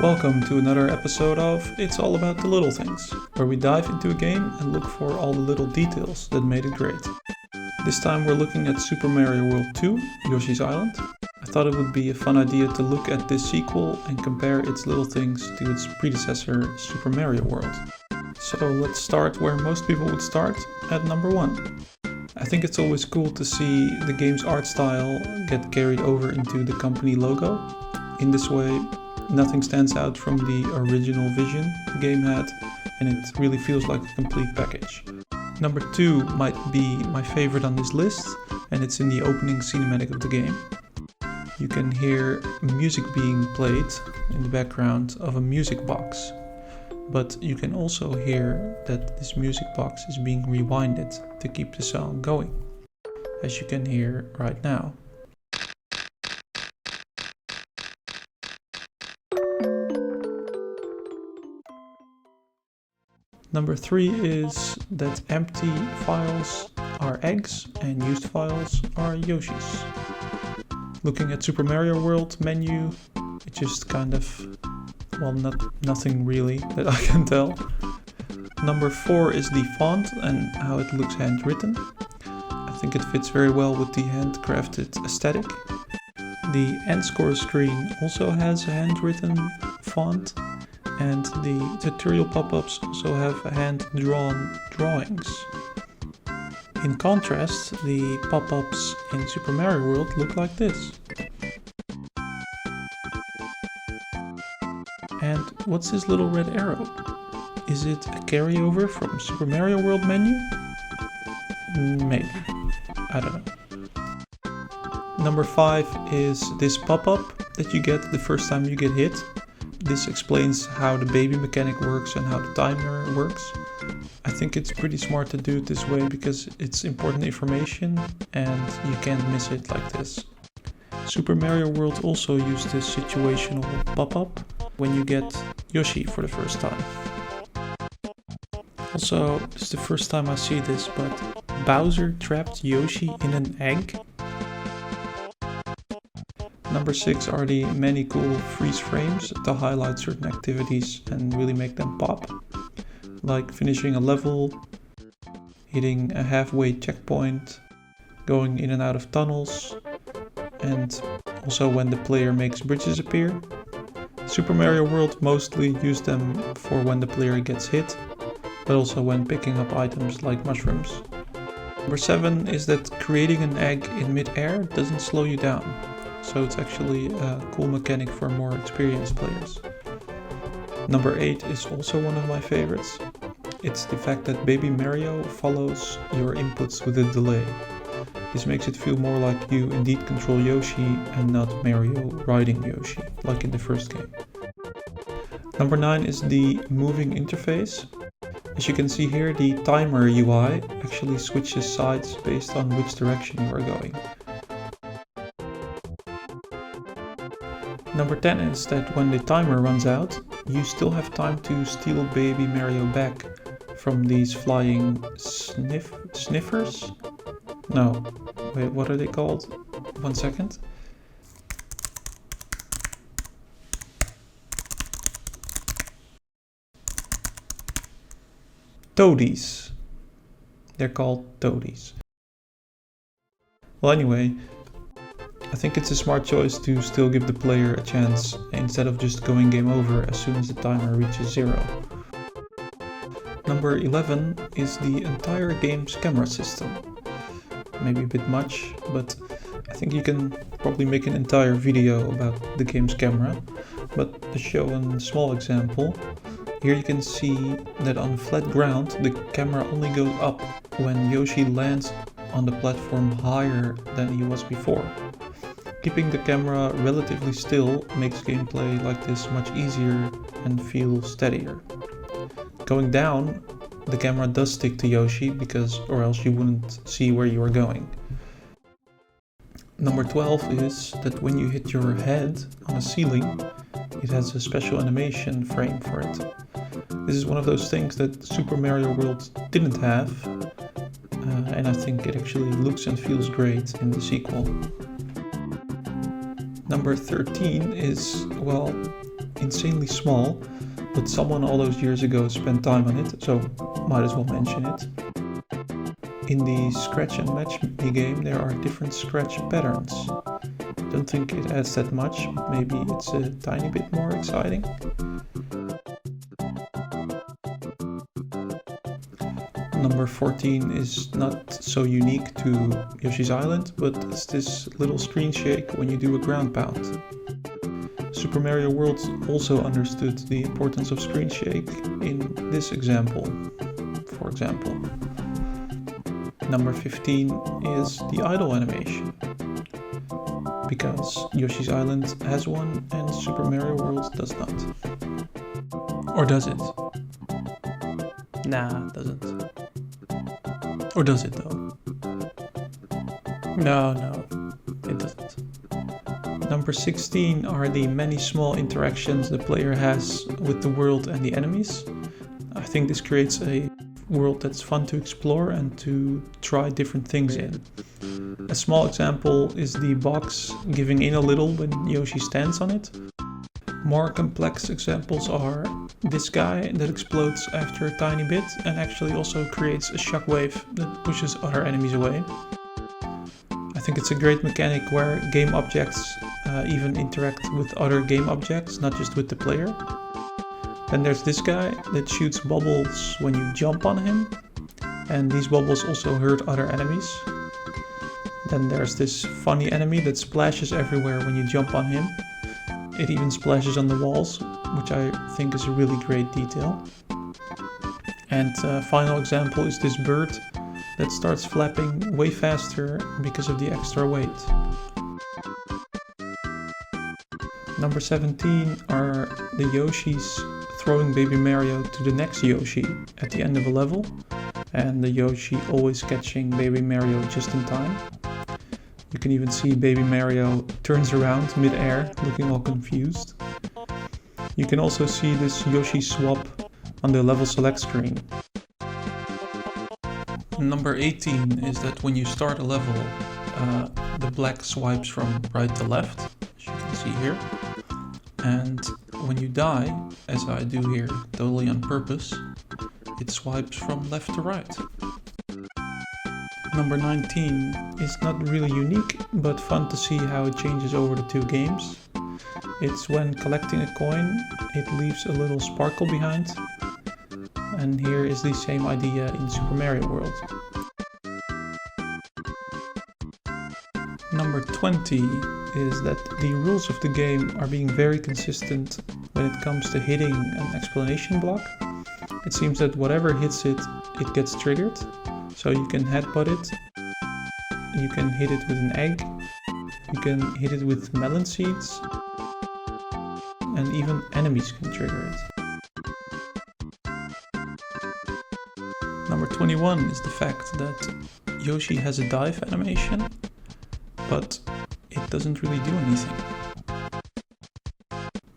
Welcome to another episode of It's All About the Little Things, where we dive into a game and look for all the little details that made it great. This time we're looking at Super Mario World 2, Yoshi's Island. I thought it would be a fun idea to look at this sequel and compare its little things to its predecessor, Super Mario World. So let's start where most people would start, at number 1. I think it's always cool to see the game's art style get carried over into the company logo. In this way, nothing stands out from the original vision the game had, and it really feels like a complete package. Number 2 might be my favorite on this list, and it's in the opening cinematic of the game. You can hear music being played in the background of a music box, but you can also hear that this music box is being rewinded to keep the song going, as you can hear right now. Number 3 is that empty files are eggs and used files are Yoshis. Looking at Super Mario World menu, it just kind of, nothing really that I can tell. Number 4 is the font and how it looks handwritten. I think it fits very well with the handcrafted aesthetic. The end score screen also has a handwritten font, and the tutorial pop-ups also have hand-drawn drawings. In contrast, the pop-ups in Super Mario World look like this. And what's this little red arrow? Is it a carryover from Super Mario World menu? Maybe. I don't know. Number 5 is this pop-up that you get the first time you get hit. This explains how the baby mechanic works and how the timer works. I think it's pretty smart to do it this way because it's important information and you can't miss it like this. Super Mario World also used this situational pop-up when you get Yoshi for the first time. Also, this is the first time I see this, but Bowser trapped Yoshi in an egg. Number 6 are the many cool freeze frames to highlight certain activities and really make them pop. Like finishing a level, hitting a halfway checkpoint, going in and out of tunnels, and also when the player makes bridges appear. Super Mario World mostly used them for when the player gets hit, but also when picking up items like mushrooms. Number 7 is that creating an egg in mid-air doesn't slow you down. So it's actually a cool mechanic for more experienced players. Number 8 is also one of my favorites. It's the fact that Baby Mario follows your inputs with a delay. This makes it feel more like you indeed control Yoshi and not Mario riding Yoshi, like in the first game. Number 9 is the moving interface. As you can see here, the timer UI actually switches sides based on which direction you are going. Number 10 is that when the timer runs out, you still have time to steal Baby Mario back from these flying sniffers? No, wait, what are they called? 1 second. Toadies. They're called toadies. Well, anyway, I think it's a smart choice to still give the player a chance instead of just going game over as soon as the timer reaches 0. Number 11 is the entire game's camera system. Maybe a bit much, but I think you can probably make an entire video about the game's camera. But to show a small example, here you can see that on flat ground the camera only goes up when Yoshi lands on the platform higher than he was before. Keeping the camera relatively still makes gameplay like this much easier and feel steadier. Going down, the camera does stick to Yoshi or else you wouldn't see where you are going. Number 12 is that when you hit your head on a ceiling, it has a special animation frame for it. This is one of those things that Super Mario World didn't have, and I think it actually looks and feels great in the sequel. Number Number 13 is, well, insanely small, but someone all those years ago spent time on it, so might as well mention it. In the scratch and match minigame there are different scratch patterns. Don't think it adds that much, but maybe it's a tiny bit more exciting. Number 14 is not so unique to Yoshi's Island, but it's this little screen shake when you do a ground pound. Super Mario World also understood the importance of screen shake in this example, for example. Number 15 is the idle animation, because Yoshi's Island has one and Super Mario World does not. Or does it? Nah, it doesn't. Or does it though? No, it doesn't. Number 16 are the many small interactions the player has with the world and the enemies. I think this creates a world that's fun to explore and to try different things in. A small example is the box giving in a little when Yoshi stands on it. More complex examples are this guy that explodes after a tiny bit and actually also creates a shockwave that pushes other enemies away. I think it's a great mechanic where game objects even interact with other game objects, not just with the player. Then there's this guy that shoots bubbles when you jump on him, and these bubbles also hurt other enemies. Then there's this funny enemy that splashes everywhere when you jump on him. It even splashes on the walls, which I think is a really great detail. And final example is this bird that starts flapping way faster because of the extra weight. Number 17 are the Yoshis throwing Baby Mario to the next Yoshi at the end of a level, and the Yoshi always catching Baby Mario just in time. You can even see Baby Mario turns around mid-air looking all confused. You can also see this Yoshi swap on the level select screen. Number 18 is that when you start a level, the black swipes from right to left, as you can see here. And when you die, as I do here totally on purpose, it swipes from left to right. Number 19 is not really unique, but fun to see how it changes over the two games. It's when collecting a coin, it leaves a little sparkle behind. And here is the same idea in Super Mario World. Number 20 is that the rules of the game are being very consistent when it comes to hitting an exclamation block. It seems that whatever hits it, it gets triggered. So you can headbutt it, you can hit it with an egg, you can hit it with melon seeds, and even enemies can trigger it. Number 21 is the fact that Yoshi has a dive animation, but it doesn't really do anything.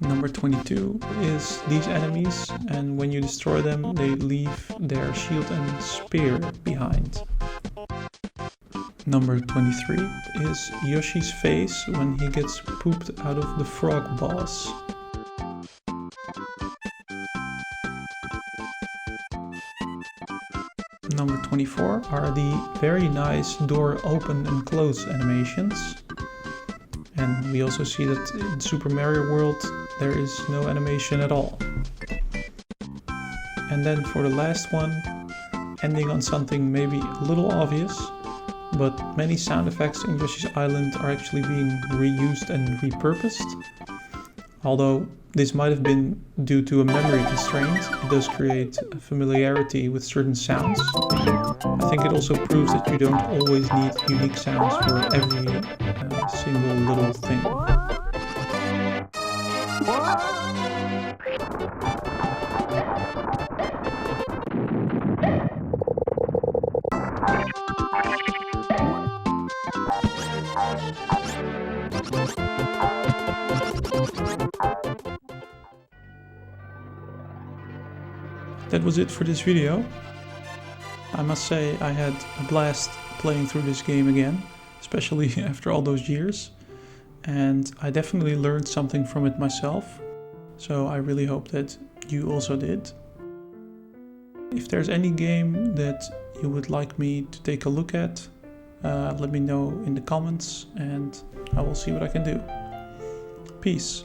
Number 22 is these enemies, and when you destroy them, they leave their shield and spear behind. Number 23 is Yoshi's face when he gets pooped out of the frog boss. Number 24 are the very nice door open and close animations. And we also see that in Super Mario World there is no animation at all. And then for the last one, ending on something maybe a little obvious, but many sound effects in Yoshi's Island are actually being reused and repurposed. Although this might have been due to a memory constraint, it does create a familiarity with certain sounds. I think it also proves that you don't always need unique sounds for every single little thing. That was it for this video. I must say I had a blast playing through this game again, especially after all those years. and I definitely learned something from it myself. So I really hope that you also did. If there's any game that you would like me to take a look at, let me know in the comments and I will see what I can do. Peace.